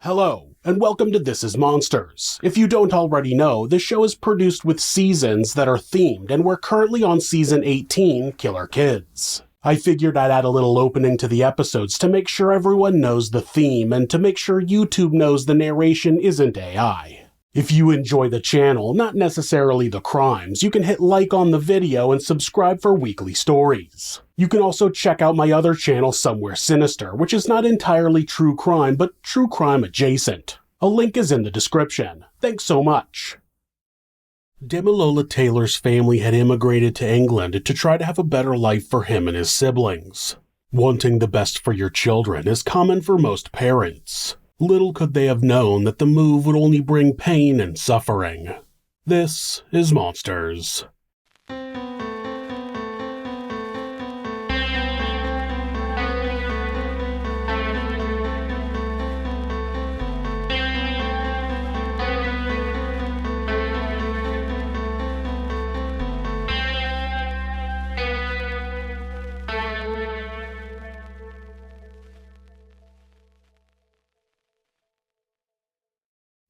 Hello, and welcome to This Is Monsters. If you don't already know, this show is produced with seasons that are themed, and we're currently on Season 18, Killer Kids. I figured I'd add a little opening to the episodes to make sure everyone knows the theme, and to make sure YouTube knows the narration isn't AI. If you enjoy the channel, not necessarily the crimes, you can hit like on the video and subscribe for weekly stories. You can also check out my other channel, Somewhere Sinister, which is not entirely true crime, but true crime adjacent. A link is in the description. Thanks so much. Damilola Taylor's family had immigrated to England to try to have a better life for him and his siblings. Wanting the best for your children is common for most parents. Little could they have known that the move would only bring pain and suffering. This is Monsters.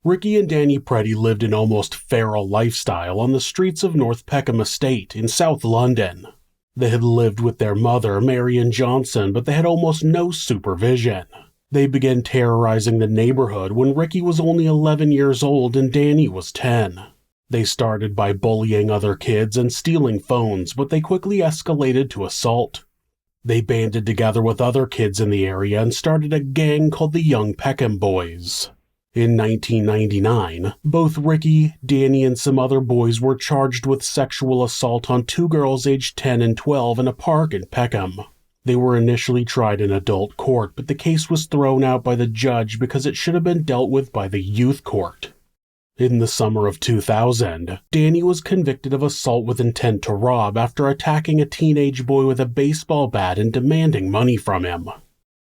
Ricky and Danny Preddie lived an almost feral lifestyle on the streets of North Peckham Estate in South London. They had lived with their mother, Marion Johnson, but they had almost no supervision. They began terrorizing the neighborhood when Ricky was only 11 years old and Danny was 10. They started by bullying other kids and stealing phones, but they quickly escalated to assault. They banded together with other kids in the area and started a gang called the Young Peckham Boys. In 1999, both Ricky, Danny, and some other boys were charged with sexual assault on two girls aged 10 and 12 in a park in Peckham. They were initially tried in adult court, but the case was thrown out by the judge because it should have been dealt with by the youth court. In the summer of 2000, Danny was convicted of assault with intent to rob after attacking a teenage boy with a baseball bat and demanding money from him.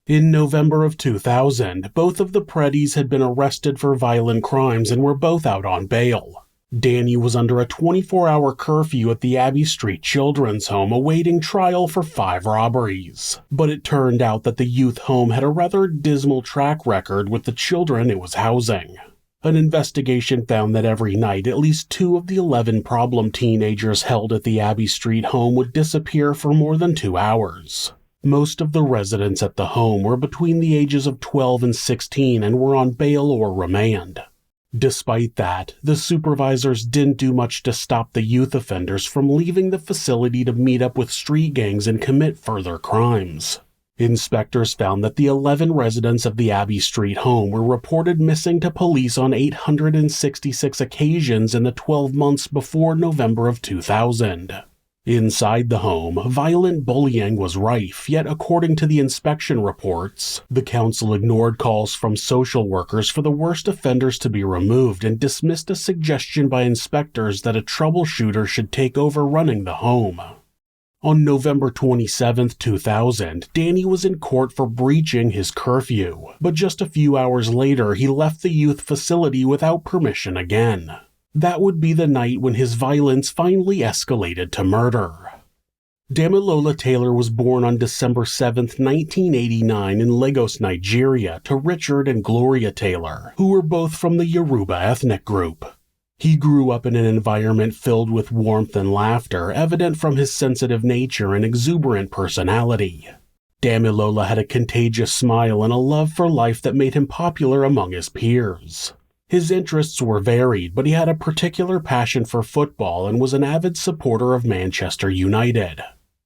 In November of 2000, both of the Preddys had been arrested for violent crimes and were both out on bail. Danny was under a 24-hour curfew at the Abbey Street Children's Home awaiting trial for 5 robberies. But it turned out that the youth home had a rather dismal track record with the children it was housing. An investigation found that every night at least 2 of the 11 problem teenagers held at the Abbey Street home would disappear for more than 2 hours. Most of the residents at the home were between the ages of 12 and 16 and were on bail or remand. Despite that, the supervisors didn't do much to stop the youth offenders from leaving the facility to meet up with street gangs and commit further crimes. Inspectors found that the 11 residents of the Abbey Street home were reported missing to police on 866 occasions in the 12 months before November of 2000. Inside the home, violent bullying was rife, yet according to the inspection reports, the council ignored calls from social workers for the worst offenders to be removed and dismissed a suggestion by inspectors that a troubleshooter should take over running the home. On November 27, 2000, Danny was in court for breaching his curfew, but just a few hours later he left the youth facility without permission again. That would be the night when his violence finally escalated to murder. Damilola Taylor was born on December 7, 1989 in Lagos, Nigeria, to Richard and Gloria Taylor, who were both from the Yoruba ethnic group. He grew up in an environment filled with warmth and laughter, evident from his sensitive nature and exuberant personality. Damilola had a contagious smile and a love for life that made him popular among his peers. His interests were varied, but he had a particular passion for football and was an avid supporter of Manchester United.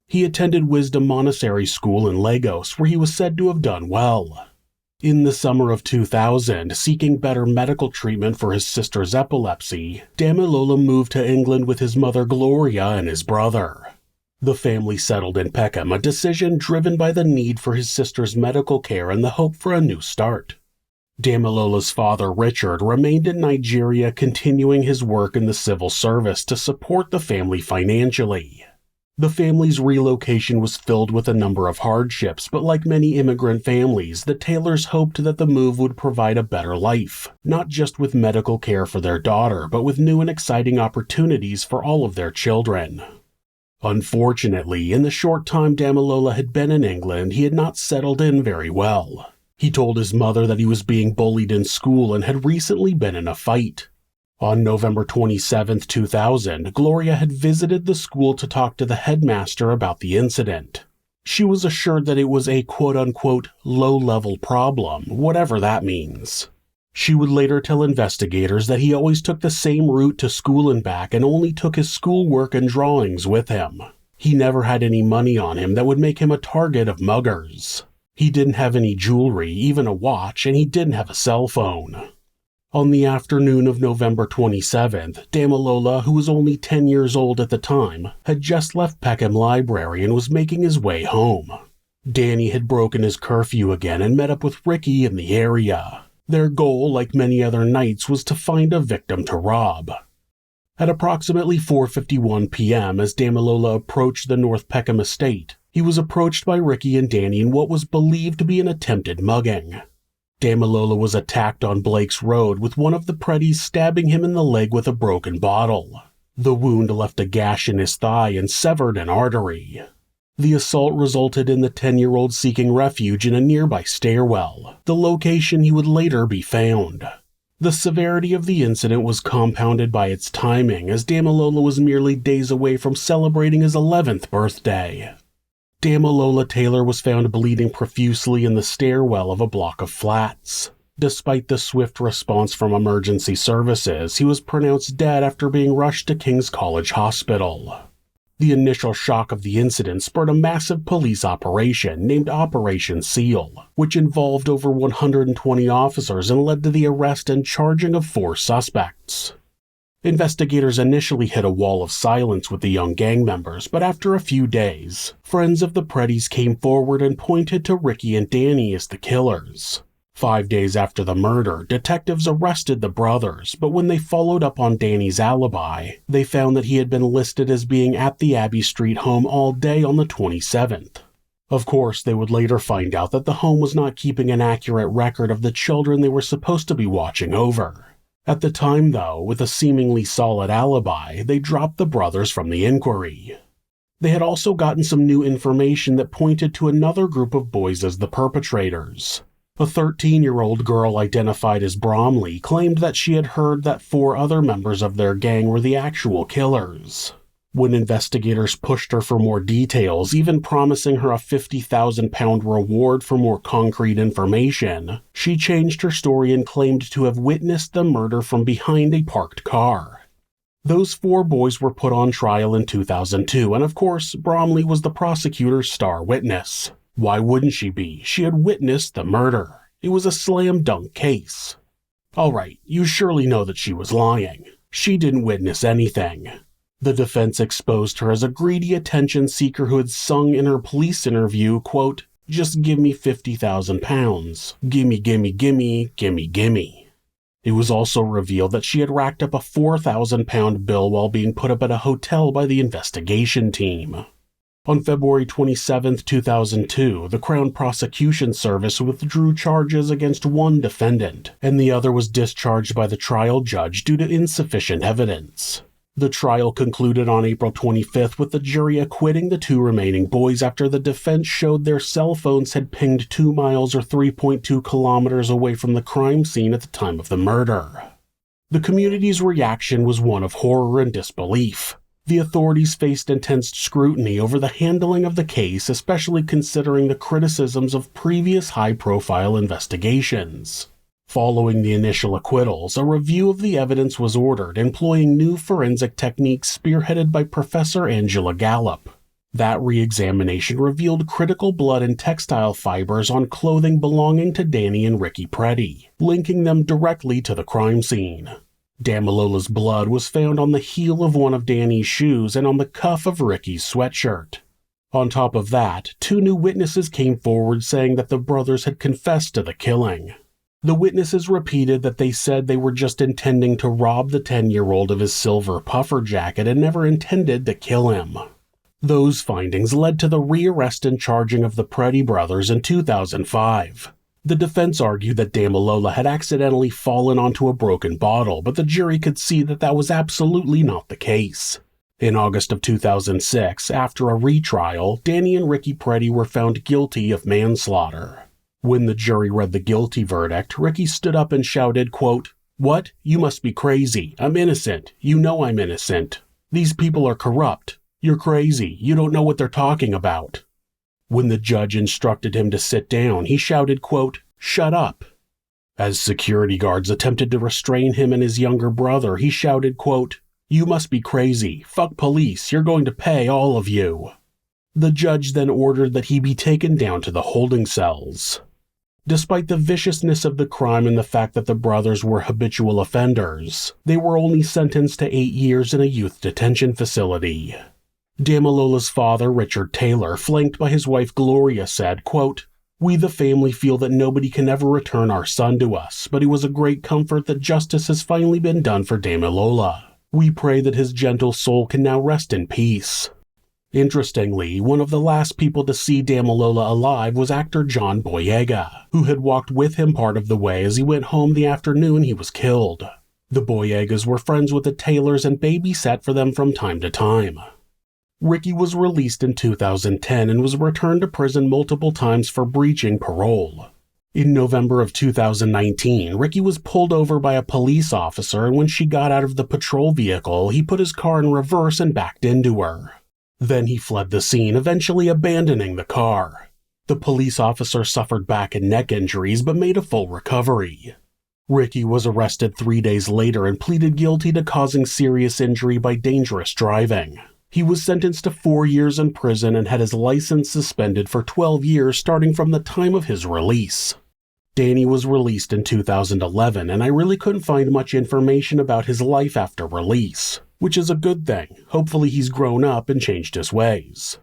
He attended Wisdom Monastery School in Lagos, where he was said to have done well. In the summer of 2000, seeking better medical treatment for his sister's epilepsy, Damilola moved to England with his mother Gloria and his brother. The family settled in Peckham, a decision driven by the need for his sister's medical care and the hope for a new start. Damilola's father, Richard, remained in Nigeria, continuing his work in the civil service to support the family financially. The family's relocation was filled with a number of hardships, but like many immigrant families, the Taylors hoped that the move would provide a better life, not just with medical care for their daughter, but with new and exciting opportunities for all of their children. Unfortunately, in the short time Damilola had been in England, he had not settled in very well. He told his mother that he was being bullied in school and had recently been in a fight. On November 27, 2000, Gloria had visited the school to talk to the headmaster about the incident. She was assured that it was a quote-unquote low-level problem, whatever that means. She would later tell investigators that he always took the same route to school and back and only took his schoolwork and drawings with him. He never had any money on him that would make him a target of muggers. He didn't have any jewelry, even a watch, and he didn't have a cell phone. On the afternoon of November 27th, Damilola, who was only 10 years old at the time, had just left Peckham Library and was making his way home. Danny had broken his curfew again and met up with Ricky in the area. Their goal, like many other nights, was to find a victim to rob. At approximately 4:51 p.m., as Damilola approached the North Peckham estate, he was approached by Ricky and Danny in what was believed to be an attempted mugging. Damilola was attacked on Blake's Road, with one of the Preddys stabbing him in the leg with a broken bottle. The wound left a gash in his thigh and severed an artery. The assault resulted in the 10-year-old seeking refuge in a nearby stairwell, the location he would later be found. The severity of the incident was compounded by its timing, as Damilola was merely days away from celebrating his 11th birthday. Damilola Taylor was found bleeding profusely in the stairwell of a block of flats. Despite the swift response from emergency services, he was pronounced dead after being rushed to King's College Hospital. The initial shock of the incident spurred a massive police operation named Operation Seal, which involved over 120 officers and led to the arrest and charging of 4 suspects. Investigators initially hit a wall of silence with the young gang members, but after a few days, friends of the Preddys came forward and pointed to Ricky and Danny as the killers. 5 days after the murder, detectives arrested the brothers, but when they followed up on Danny's alibi, they found that he had been listed as being at the Abbey Street home all day on the 27th. Of course, they would later find out that the home was not keeping an accurate record of the children they were supposed to be watching over. At the time, though, with a seemingly solid alibi, they dropped the brothers from the inquiry. They had also gotten some new information that pointed to another group of boys as the perpetrators. A 13-year-old girl identified as Bromley claimed that she had heard that 4 other members of their gang were the actual killers. When investigators pushed her for more details, even promising her a £50,000 reward for more concrete information, she changed her story and claimed to have witnessed the murder from behind a parked car. Those 4 boys were put on trial in 2002, and of course, Bromley was the prosecutor's star witness. Why wouldn't she be? She had witnessed the murder. It was a slam-dunk case. Alright, you surely know that she was lying. She didn't witness anything. The defense exposed her as a greedy attention seeker who had sung in her police interview, quote, "Just give me £50,000. Gimme, gimme, gimme, gimme, gimme." It was also revealed that she had racked up a £4,000 bill while being put up at a hotel by the investigation team. On February 27, 2002, the Crown Prosecution Service withdrew charges against one defendant, and the other was discharged by the trial judge due to insufficient evidence. The trial concluded on April 25th with the jury acquitting the 2 remaining boys after the defense showed their cell phones had pinged 2 miles or 3.2 kilometers away from the crime scene at the time of the murder. The community's reaction was one of horror and disbelief. The authorities faced intense scrutiny over the handling of the case, especially considering the criticisms of previous high-profile investigations. Following the initial acquittals, a review of the evidence was ordered, employing new forensic techniques spearheaded by Professor Angela Gallup. That re-examination revealed critical blood and textile fibers on clothing belonging to Danny and Ricky Preddie, linking them directly to the crime scene. Damilola's blood was found on the heel of one of Danny's shoes and on the cuff of Ricky's sweatshirt. On top of that, 2 new witnesses came forward saying that the brothers had confessed to the killing. The witnesses repeated that they said they were just intending to rob the 10-year-old of his silver puffer jacket and never intended to kill him. Those findings led to the rearrest and charging of the Predy brothers in 2005. The defense argued that Damilola had accidentally fallen onto a broken bottle, but the jury could see that that was absolutely not the case. In August of 2006, after a retrial, Danny and Ricky Preddie were found guilty of manslaughter. When the jury read the guilty verdict, Ricky stood up and shouted, quote, "What? You must be crazy. I'm innocent. You know I'm innocent. These people are corrupt. You're crazy. You don't know what they're talking about." When the judge instructed him to sit down, he shouted, quote, "Shut up." As security guards attempted to restrain him and his younger brother, he shouted, quote, "You must be crazy. Fuck police. You're going to pay, all of you." The judge then ordered that he be taken down to the holding cells. Despite the viciousness of the crime and the fact that the brothers were habitual offenders, they were only sentenced to 8 years in a youth detention facility. Damilola's father, Richard Taylor, flanked by his wife Gloria, said, quote, "We the family feel that nobody can ever return our son to us, but it was a great comfort that justice has finally been done for Damilola. We pray that his gentle soul can now rest in peace." Interestingly, one of the last people to see Damilola alive was actor John Boyega, who had walked with him part of the way as he went home the afternoon he was killed. The Boyegas were friends with the Taylors and babysat for them from time to time. Ricky was released in 2010 and was returned to prison multiple times for breaching parole. In November of 2019, Ricky was pulled over by a police officer, and when she got out of the patrol vehicle, he put his car in reverse and backed into her. Then he fled the scene, eventually abandoning the car. The police officer suffered back and neck injuries but made a full recovery. Ricky was arrested 3 days later and pleaded guilty to causing serious injury by dangerous driving. He was sentenced to 4 years in prison and had his license suspended for 12 years starting from the time of his release. Danny was released in 2011, and I really couldn't find much information about his life after release, which is a good thing. Hopefully he's grown up and changed his ways.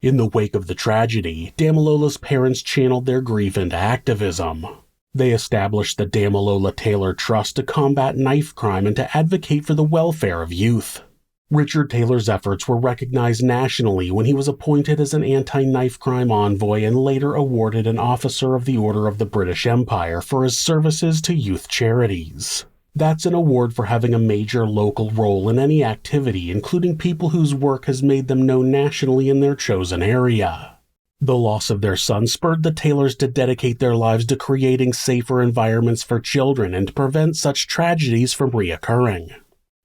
In the wake of the tragedy, Damilola's parents channeled their grief into activism. They established the Damilola Taylor Trust to combat knife crime and to advocate for the welfare of youth. Richard Taylor's efforts were recognized nationally when he was appointed as an anti-knife crime envoy and later awarded an Officer of the Order of the British Empire for his services to youth charities. That's an award for having a major local role in any activity, including people whose work has made them known nationally in their chosen area. The loss of their son spurred the Taylors to dedicate their lives to creating safer environments for children and to prevent such tragedies from reoccurring.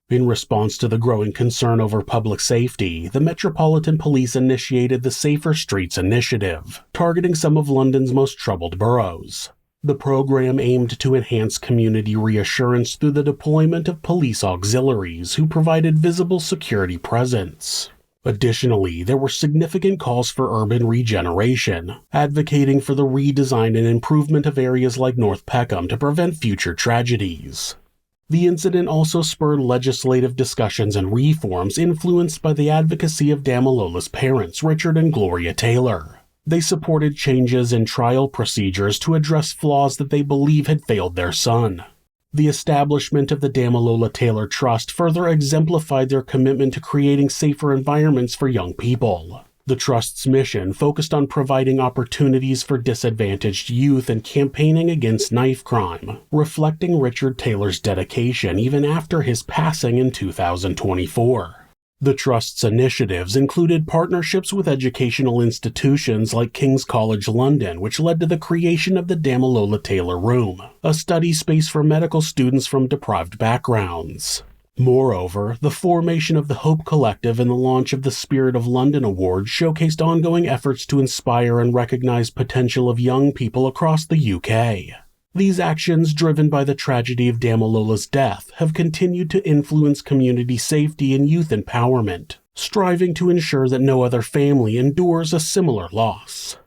In response to the growing concern over public safety, the Metropolitan Police initiated the Safer Streets Initiative, targeting some of London's most troubled boroughs. The program aimed to enhance community reassurance through the deployment of police auxiliaries who provided visible security presence. Additionally, there were significant calls for urban regeneration, advocating for the redesign and improvement of areas like North Peckham to prevent future tragedies. The incident also spurred legislative discussions and reforms influenced by the advocacy of Damilola's parents, Richard and Gloria Taylor. They supported changes in trial procedures to address flaws that they believe had failed their son. The establishment of the Damilola Taylor Trust further exemplified their commitment to creating safer environments for young people. The Trust's mission focused on providing opportunities for disadvantaged youth and campaigning against knife crime, reflecting Richard Taylor's dedication even after his passing in 2024. The Trust's initiatives included partnerships with educational institutions like King's College London, which led to the creation of the Damilola Taylor Room, a study space for medical students from deprived backgrounds. Moreover, the formation of the Hope Collective and the launch of the Spirit of London Awards showcased ongoing efforts to inspire and recognize potential of young people across the UK. These actions, driven by the tragedy of Damilola's death, have continued to influence community safety and youth empowerment, striving to ensure that no other family endures a similar loss.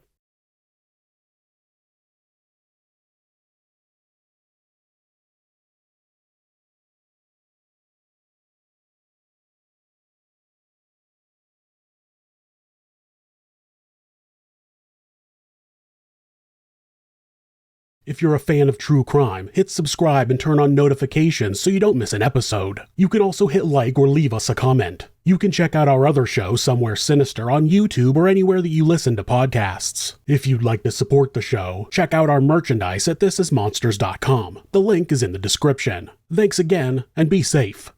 If you're a fan of true crime, hit subscribe and turn on notifications so you don't miss an episode. You can also hit like or leave us a comment. You can check out our other show, Somewhere Sinister, on YouTube or anywhere that you listen to podcasts. If you'd like to support the show, check out our merchandise at thisismonsters.com. The link is in the description. Thanks again, and be safe.